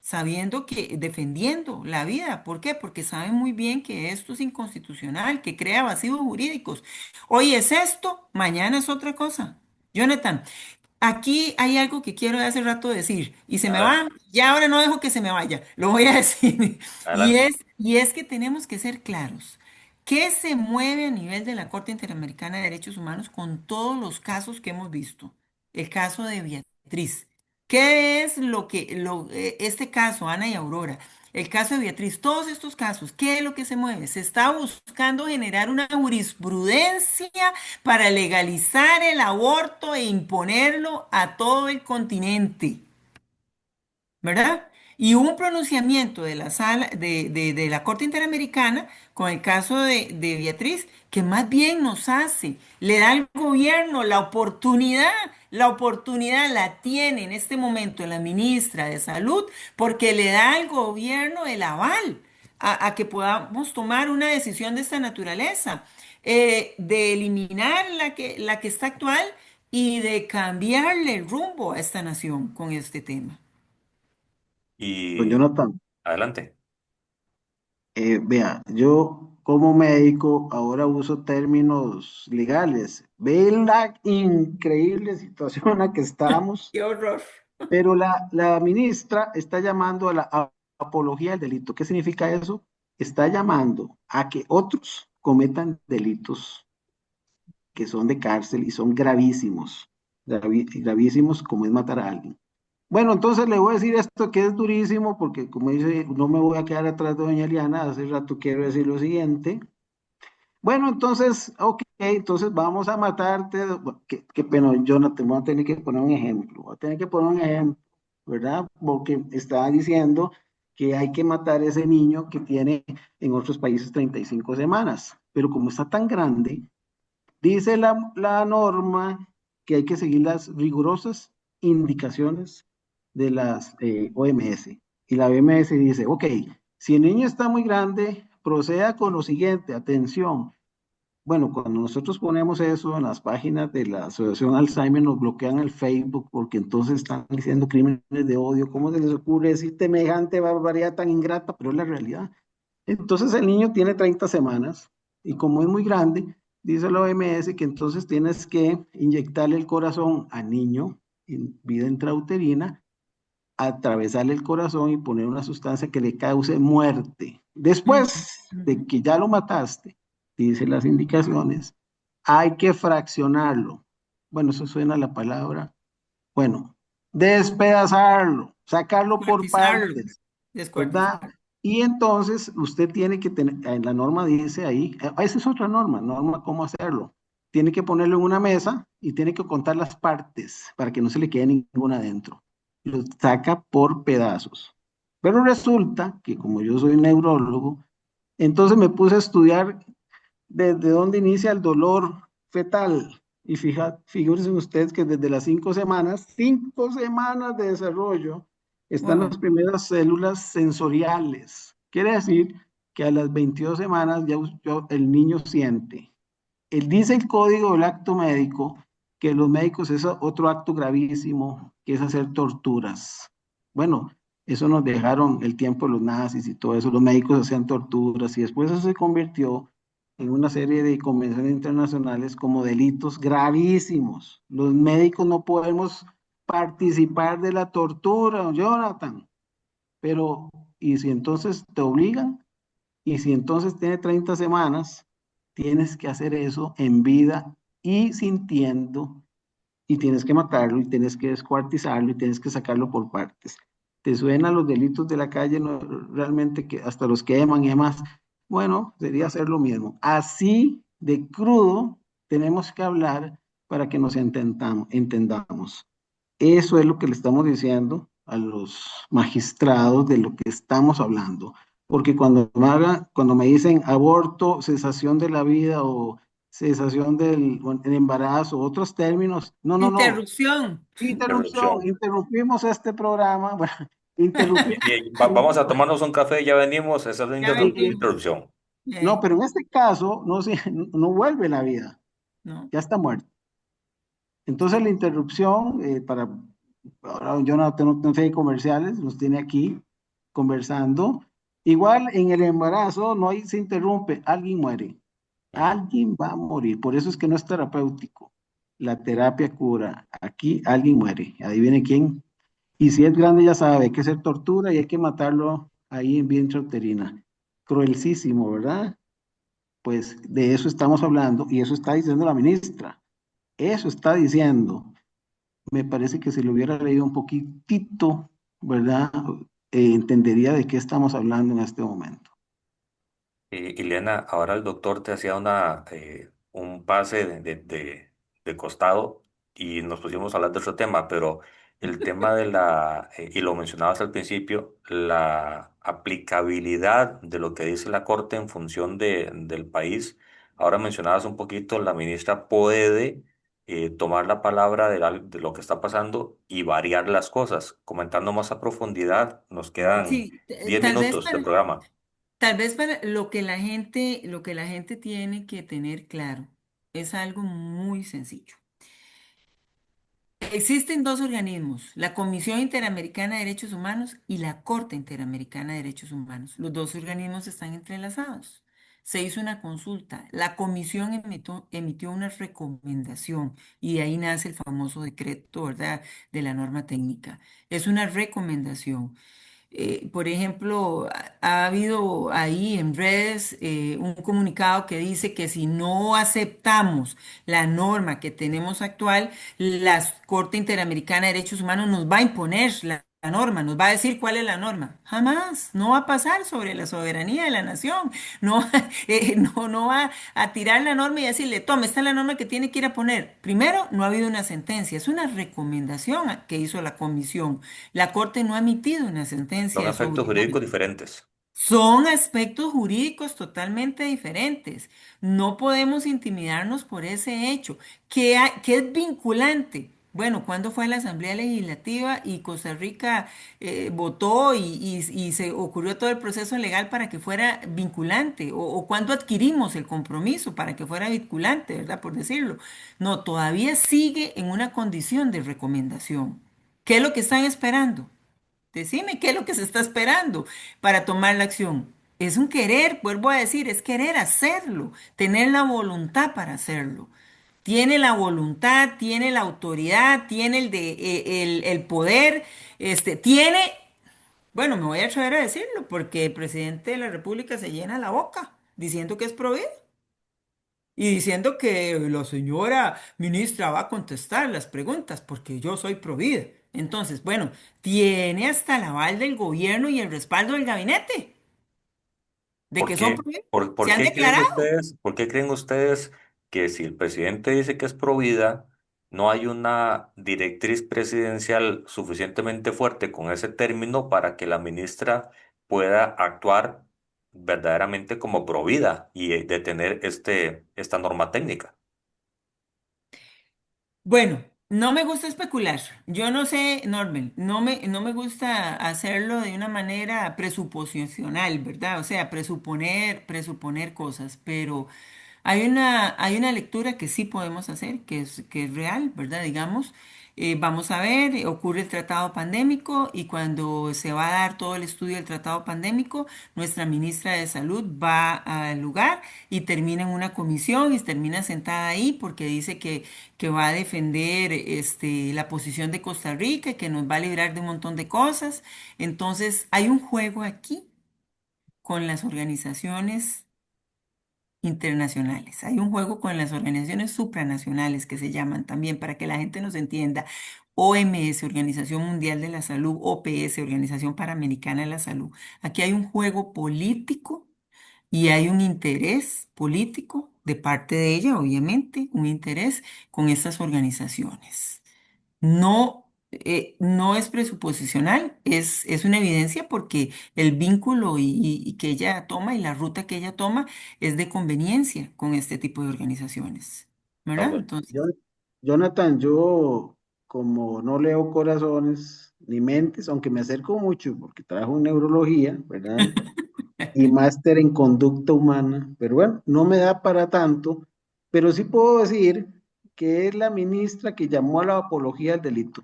sabiendo que, defendiendo la vida. ¿Por qué? Porque saben muy bien que esto es inconstitucional, que crea vacíos jurídicos. Hoy es esto, mañana es otra cosa. Jonathan, aquí hay algo que quiero de hace rato decir y se me Adelante, va, ya ahora no dejo que se me vaya, lo voy a decir. adelante. Y es que tenemos que ser claros. ¿Qué se mueve a nivel de la Corte Interamericana de Derechos Humanos con todos los casos que hemos visto? El caso de Beatriz. ¿Qué es este caso, Ana y Aurora? El caso de Beatriz, todos estos casos, ¿qué es lo que se mueve? Se está buscando generar una jurisprudencia para legalizar el aborto e imponerlo a todo el continente. ¿Verdad? Y hubo un pronunciamiento de la sala de la Corte Interamericana con el caso de Beatriz, que más bien nos hace, le da al gobierno la oportunidad la tiene en este momento la ministra de Salud, porque le da al gobierno el aval a que podamos tomar una decisión de esta naturaleza, de eliminar la que está actual y de cambiarle el rumbo a esta nación con este tema. Don Y Jonathan, adelante. vea, yo como médico ahora uso términos legales. Ve la increíble situación en la que estamos, Qué horror. pero la ministra está llamando a la apología del delito. ¿Qué significa eso? Está llamando a que otros cometan delitos que son de cárcel y son gravísimos, gravísimos como es matar a alguien. Bueno, entonces le voy a decir esto que es durísimo, porque como dice, no me voy a quedar atrás de doña Eliana, hace rato quiero decir lo siguiente. Bueno, entonces, ok, entonces vamos a matarte. Bueno, qué pena, Jonathan, voy a tener que poner un ejemplo, voy a tener que poner un ejemplo, ¿verdad? Porque estaba diciendo que hay que matar a ese niño que tiene en otros países 35 semanas, pero como está tan grande, dice la norma que hay que seguir las rigurosas indicaciones de las OMS. Y la OMS dice, ok, si el niño está muy grande, proceda con lo siguiente, atención. Bueno, cuando nosotros ponemos eso en las páginas de la Asociación Alzheimer, nos bloquean el Facebook porque entonces están diciendo crímenes de odio. ¿Cómo se les ocurre decir semejante barbaridad tan ingrata? Pero es la realidad. Entonces el niño tiene 30 semanas y como es muy grande, dice la OMS que entonces tienes que inyectarle el corazón al niño en vida intrauterina, atravesarle el corazón y poner una sustancia que le cause muerte. Ujú, Después ujú. de que ya lo mataste, dice las indicaciones, hay que fraccionarlo. Bueno, eso suena a la palabra. Bueno, despedazarlo, sacarlo por Descuartizarlo. partes, ¿verdad? Descuartizarlo. Y entonces usted tiene que tener, en la norma dice ahí, esa es otra norma, norma cómo hacerlo. Tiene que ponerlo en una mesa y tiene que contar las partes para que no se le quede ninguna adentro. Lo saca por pedazos. Pero resulta que como yo soy neurólogo, entonces me puse a estudiar desde dónde inicia el dolor fetal. Y figúrense ustedes que desde las 5 semanas de desarrollo, están las Wow. primeras células sensoriales. Quiere decir que a las 22 semanas ya el niño siente. Él dice el código del acto médico que los médicos es otro acto gravísimo, que es hacer torturas. Bueno, eso nos dejaron el tiempo de los nazis y todo eso, los médicos hacían torturas y después eso se convirtió en una serie de convenciones internacionales como delitos gravísimos. Los médicos no podemos participar de la tortura, Jonathan, pero ¿y si entonces te obligan? Y si entonces tiene 30 semanas, tienes que hacer eso en vida y sintiendo, y tienes que matarlo, y tienes que descuartizarlo, y tienes que sacarlo por partes. ¿Te suenan los delitos de la calle, no, realmente que hasta los queman y demás? Bueno, sería hacer lo mismo. Así de crudo tenemos que hablar para que nos entendamos. Eso es lo que le estamos diciendo a los magistrados de lo que estamos hablando. Porque cuando me dicen aborto, cesación de la vida o cesación del embarazo, otros términos, no, no, no. Interrupción. Interrupción, Interrupción. interrumpimos este programa, bueno, interrumpimos. Vamos a tomarnos un café, ya venimos, esa es la Ya venimos. interrupción. No, pero en este caso no vuelve la vida, No. ya está muerto. Entonces la interrupción, ahora yo no sé de comerciales, nos tiene aquí conversando. Igual en el embarazo no hay, se interrumpe, alguien muere, Ujú. alguien va a morir, por eso es que no es terapéutico. La terapia cura, aquí alguien muere, adivine quién. Y si es grande ya sabe, hay que hacer tortura y hay que matarlo ahí en vientre uterina. Cruelísimo, ¿verdad? Pues de eso estamos hablando y eso está diciendo la ministra. Eso está diciendo. Me parece que si lo hubiera leído un poquitito, ¿verdad? Entendería de qué estamos hablando en este momento. Y Lena, ahora el doctor te hacía un pase de costado y nos pusimos a hablar de otro tema, pero el tema y lo mencionabas al principio, la aplicabilidad de lo que dice la Corte en función del país. Ahora mencionabas un poquito, la ministra puede tomar la palabra de lo que está pasando y variar las cosas. Comentando más a profundidad, nos quedan Sí, 10 minutos de programa. tal vez para lo que la gente tiene que tener claro es algo muy sencillo. Existen dos organismos, la Comisión Interamericana de Derechos Humanos y la Corte Interamericana de Derechos Humanos. Los dos organismos están entrelazados. Se hizo una consulta, la comisión emitió una recomendación y de ahí nace el famoso decreto, ¿verdad?, de la norma técnica. Es una recomendación. Por ejemplo, ha habido ahí en redes un comunicado que dice que si no aceptamos la norma que tenemos actual, la Corte Interamericana de Derechos Humanos nos va a imponer la norma, nos va a decir cuál es la norma. Jamás, no va a pasar sobre la soberanía de la nación. No, no va a tirar la norma y decirle, tome, esta es la norma que tiene que ir a poner. Primero, no ha habido una sentencia, es una recomendación que hizo la comisión. La Corte no ha emitido una Son sentencia efectos sobre jurídicos ello. diferentes. Son aspectos jurídicos totalmente diferentes. No podemos intimidarnos por ese hecho, que es vinculante. Bueno, ¿cuándo fue la Asamblea Legislativa y Costa Rica votó y se ocurrió todo el proceso legal para que fuera vinculante? O cuándo adquirimos el compromiso para que fuera vinculante, ¿verdad? Por decirlo. No, todavía sigue en una condición de recomendación. ¿Qué es lo que están esperando? Decime qué es lo que se está esperando para tomar la acción. Es un querer, vuelvo a decir, es querer hacerlo, tener la voluntad para hacerlo. Tiene la voluntad, tiene la autoridad, tiene el poder, tiene, bueno, me voy a atrever a decirlo, porque el presidente de la República se llena la boca diciendo que es pro vida y diciendo que la señora ministra va a contestar las preguntas porque yo soy pro vida. Entonces, bueno, tiene hasta el aval del gobierno y el respaldo del gabinete de ¿Por que son qué? pro vida. ¿Por Se han qué creen declarado. ustedes que si el presidente dice que es pro vida, no hay una directriz presidencial suficientemente fuerte con ese término para que la ministra pueda actuar verdaderamente como pro vida y detener esta norma técnica? Bueno, no me gusta especular. Yo no sé, Norman, no me gusta hacerlo de una manera presuposicional, ¿verdad? O sea, presuponer cosas, pero hay una lectura que sí podemos hacer, que es real, ¿verdad? Digamos, vamos a ver, ocurre el tratado pandémico y cuando se va a dar todo el estudio del tratado pandémico, nuestra ministra de Salud va al lugar y termina en una comisión y termina sentada ahí porque dice que va a defender la posición de Costa Rica y que nos va a librar de un montón de cosas. Entonces, hay un juego aquí con las organizaciones internacionales, hay un juego con las organizaciones supranacionales que se llaman también, para que la gente nos entienda. OMS, Organización Mundial de la Salud, OPS, Organización Panamericana de la Salud. Aquí hay un juego político y hay un interés político de parte de ella, obviamente, un interés con estas organizaciones. No, no es presuposicional, es una evidencia porque el vínculo y que ella toma y la ruta que ella toma es de conveniencia con este tipo de organizaciones, ¿verdad? Vamos. Entonces, Yo- Jonathan, yo como no leo corazones ni mentes, aunque me acerco mucho porque trabajo en neurología, ¿verdad? Y máster en conducta humana, pero bueno, no me da para tanto, pero sí puedo decir que es la ministra que llamó a la apología del delito.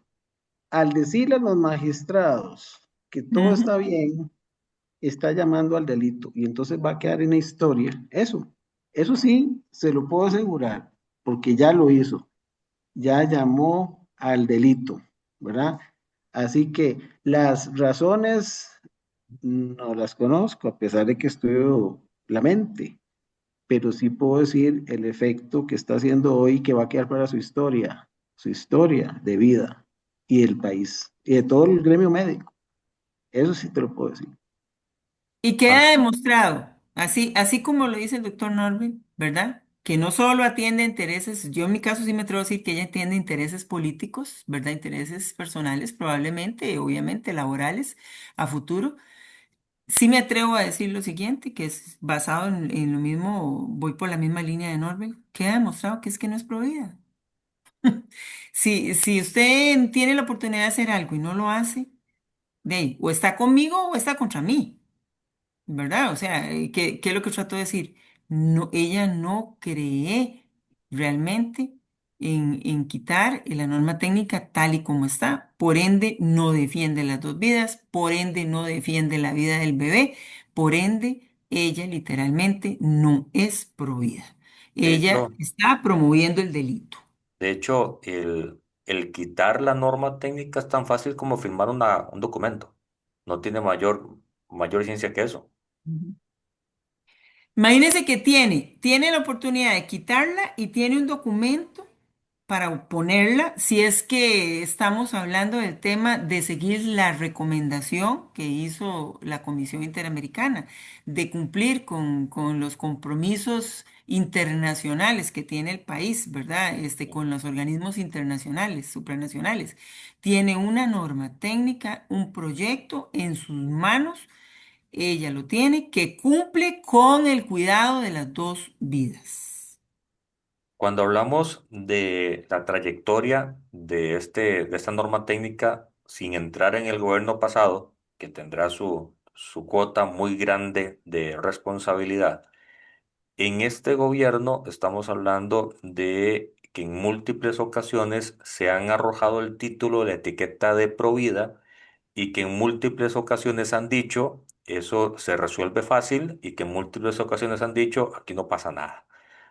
Al decirle a los magistrados que todo ujú. está bien, está llamando al delito y entonces va a quedar en la historia. Eso sí, se lo puedo asegurar, porque ya lo hizo, ya llamó al delito, ¿verdad? Así que las razones no las conozco, a pesar de que estudio la mente, pero sí puedo decir el efecto que está haciendo hoy que va a quedar para su historia de vida y del país y de todo el gremio médico. Eso sí te lo puedo decir. Y queda demostrado, así como lo dice el doctor Norby, ¿verdad? Que no solo atiende intereses, yo en mi caso sí me atrevo a decir que ella atiende intereses políticos, ¿verdad? Intereses personales, probablemente, obviamente, laborales a futuro. Sí me atrevo a decir lo siguiente, que es basado en lo mismo, voy por la misma línea de Norberg, queda demostrado que es que no es provida. Si usted tiene la oportunidad de hacer algo y no lo hace, de ahí, o está conmigo o está contra mí. ¿Verdad? O sea, ¿qué es lo que trato de decir? No, ella no cree realmente en quitar la norma técnica tal y como está. Por ende, no defiende las dos vidas, por ende, no defiende la vida del bebé, por ende, ella literalmente no es provida. De Ella hecho, está promoviendo el delito. de hecho, el quitar la norma técnica es tan fácil como firmar un documento. No tiene mayor ciencia que eso. Ujú. Imagínense que tiene la oportunidad de quitarla y tiene un documento para ponerla si es que estamos hablando del tema de seguir la recomendación que hizo la Comisión Interamericana, de cumplir con los compromisos internacionales que tiene el país, ¿verdad? Con los organismos internacionales, supranacionales. Tiene una norma técnica, un proyecto en sus manos, ella lo tiene, que cumple con el cuidado de las dos vidas. Cuando hablamos de la trayectoria de esta norma técnica, sin entrar en el gobierno pasado, que tendrá su cuota muy grande de responsabilidad, en este gobierno estamos hablando de que en múltiples ocasiones se han arrojado el título, la etiqueta de Provida y que en múltiples ocasiones han dicho eso se resuelve fácil y que en múltiples ocasiones han dicho aquí no pasa nada.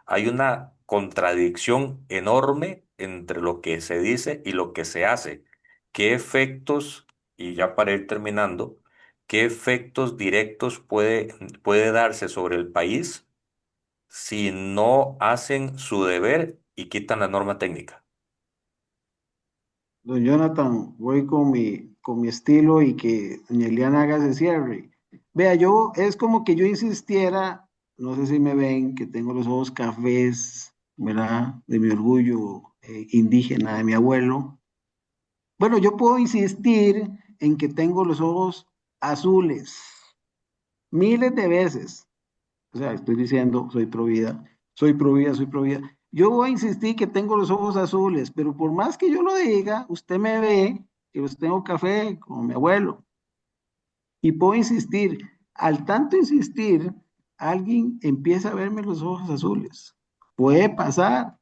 Hay una contradicción enorme entre lo que se dice y lo que se hace. ¿Qué efectos, y ya para ir terminando, qué efectos directos puede darse sobre el país si no hacen su deber y quitan la norma técnica? Don Jonathan, voy con mi estilo y que doña Eliana haga ese cierre. Vea, yo, es como que yo insistiera, no sé si me ven, que tengo los ojos cafés, ¿verdad? De mi orgullo indígena, de mi abuelo. Bueno, yo puedo insistir en que tengo los ojos azules, miles de veces. O sea, estoy diciendo, soy pro vida, soy pro vida, soy pro vida. Yo voy a insistir que tengo los ojos azules, pero por más que yo lo diga, usted me ve que los tengo café, como mi abuelo. Y puedo insistir, al tanto insistir, alguien empieza a verme los ojos azules. Puede pasar,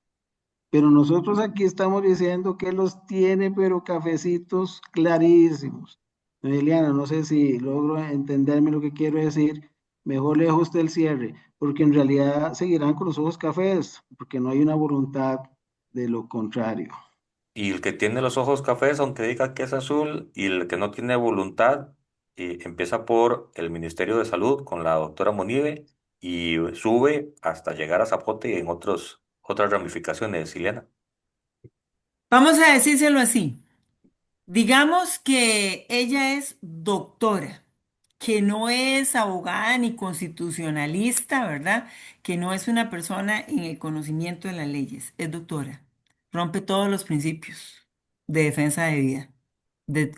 pero nosotros aquí estamos diciendo que los tiene, pero cafecitos clarísimos. Doña Eliana, no sé si logro entenderme lo que quiero decir. Mejor le dejo usted el cierre, porque en realidad seguirán con los ojos cafés, porque no hay una voluntad de lo contrario. Y el que tiene los ojos cafés, aunque diga que es azul, y el que no tiene voluntad, y empieza por el Ministerio de Salud con la doctora Monive y sube hasta llegar a Zapote y en otras ramificaciones, Ileana. Vamos a decírselo así. Digamos que ella es doctora, que no es abogada ni constitucionalista, ¿verdad? Que no es una persona en el conocimiento de las leyes, es doctora. Rompe todos los principios de defensa de vida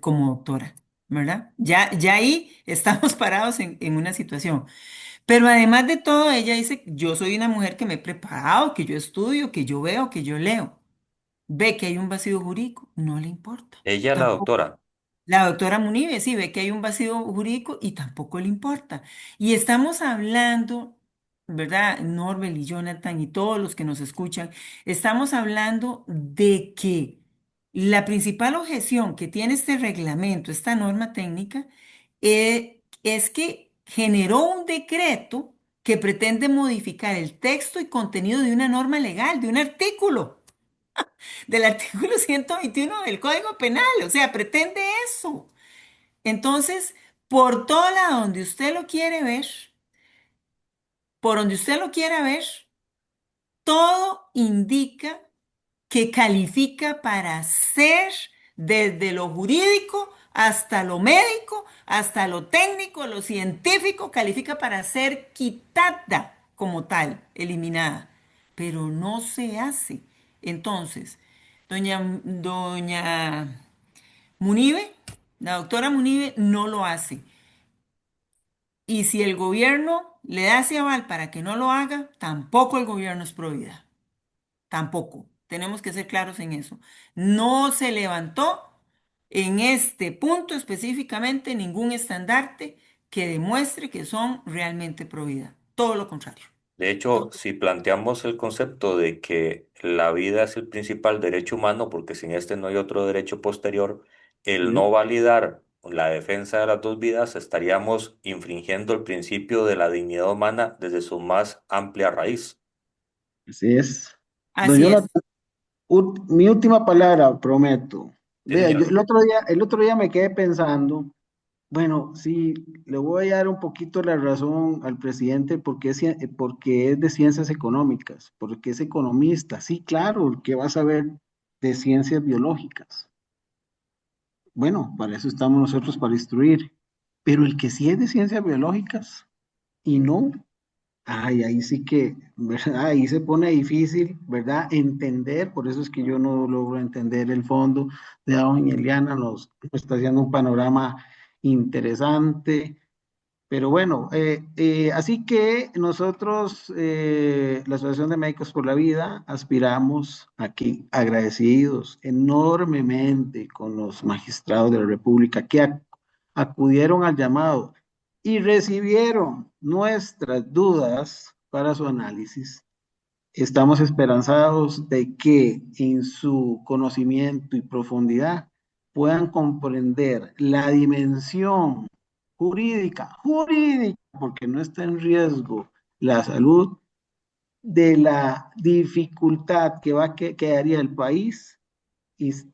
como doctora, ¿verdad? Ya ahí estamos parados en una situación. Pero además de todo, ella dice, yo soy una mujer que me he preparado, que yo estudio, que yo veo, que yo leo. Ve que hay un vacío jurídico, no le importa. Ella, la Tampoco. doctora. La doctora Munive sí ve que hay un vacío jurídico y tampoco le importa. Y estamos hablando, ¿verdad? Norbert y Jonathan y todos los que nos escuchan, estamos hablando de que la principal objeción que tiene este reglamento, esta norma técnica, es que generó un decreto que pretende modificar el texto y contenido de una norma legal, de un artículo, del artículo 121 del Código Penal. O sea, pretende eso. Entonces, por todo lado donde usted lo quiere ver, por donde usted lo quiera ver, todo indica que califica para ser desde lo jurídico hasta lo médico, hasta lo técnico, lo científico, califica para ser quitada como tal, eliminada, pero no se hace. Entonces, doña Munive, la doctora Munive no lo hace. Y si el gobierno le da ese aval para que no lo haga, tampoco el gobierno es pro vida. Tampoco. Tenemos que ser claros en eso. No se levantó en este punto específicamente ningún estandarte que demuestre que son realmente pro vida. Todo lo contrario. De hecho, si planteamos el concepto de que la vida es el principal derecho humano, porque sin este no hay otro derecho posterior, el no Sí, validar la defensa de las dos vidas, estaríamos infringiendo el principio de la dignidad humana desde su más amplia raíz. así es. Don Así es. Jonathan, mi última palabra, prometo. Sí, Vea, yo señor. el otro día me quedé pensando, bueno, sí, le voy a dar un poquito la razón al presidente porque es de ciencias económicas, porque es economista. Sí, claro, el que va a saber de ciencias biológicas. Bueno, para eso estamos nosotros, para instruir. Pero el que sí es de ciencias biológicas y no, ay, ahí sí que, ¿verdad? Ahí se pone difícil, ¿verdad? Entender, por eso es que yo no logro entender el fondo de doña Eliana, nos está haciendo un panorama interesante, pero bueno, así que nosotros, la Asociación de Médicos por la Vida, aspiramos aquí, agradecidos enormemente con los magistrados de la República que acudieron al llamado y recibieron nuestras dudas para su análisis. Estamos esperanzados de que en su conocimiento y profundidad puedan comprender la dimensión jurídica, porque no está en riesgo la salud, de la dificultad que haría el país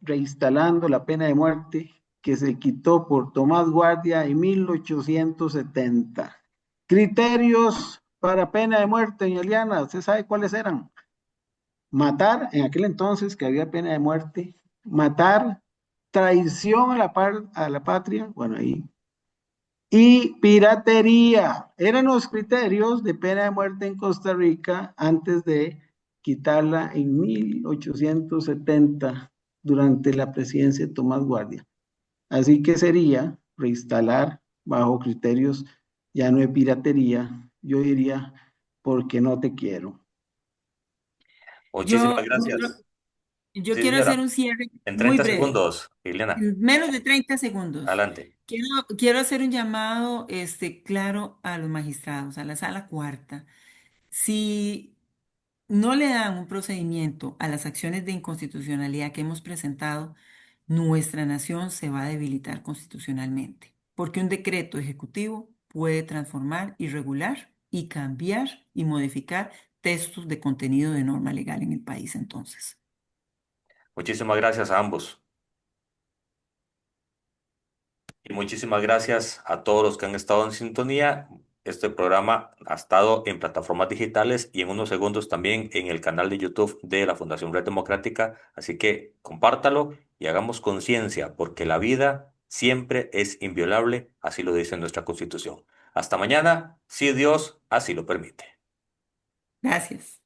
reinstalando la pena de muerte que se quitó por Tomás Guardia en 1870. Criterios para pena de muerte, doña Eliana, ¿usted sabe cuáles eran? Matar, en aquel entonces que había pena de muerte, matar, traición a a la patria, bueno, ahí, y piratería. Eran los criterios de pena de muerte en Costa Rica antes de quitarla en 1870 durante la presidencia de Tomás Guardia. Así que sería reinstalar bajo criterios ya no de piratería, yo diría, porque no te quiero. Muchísimas Yo, gracias. yo Sí, quiero hacer señora. un cierre En muy 30 breve, segundos, Ileana, en menos de 30 segundos. adelante. Quiero hacer un llamado, claro, a los magistrados, a la sala cuarta. Si no le dan un procedimiento a las acciones de inconstitucionalidad que hemos presentado, nuestra nación se va a debilitar constitucionalmente, porque un decreto ejecutivo puede transformar y regular y cambiar y modificar textos de contenido de norma legal en el país entonces. Muchísimas gracias a ambos. Y muchísimas gracias a todos los que han estado en sintonía. Este programa ha estado en plataformas digitales y en unos segundos también en el canal de YouTube de la Fundación Red Democrática. Así que compártalo y hagamos conciencia, porque la vida siempre es inviolable, así lo dice nuestra Constitución. Hasta mañana, si Dios así lo permite. Gracias.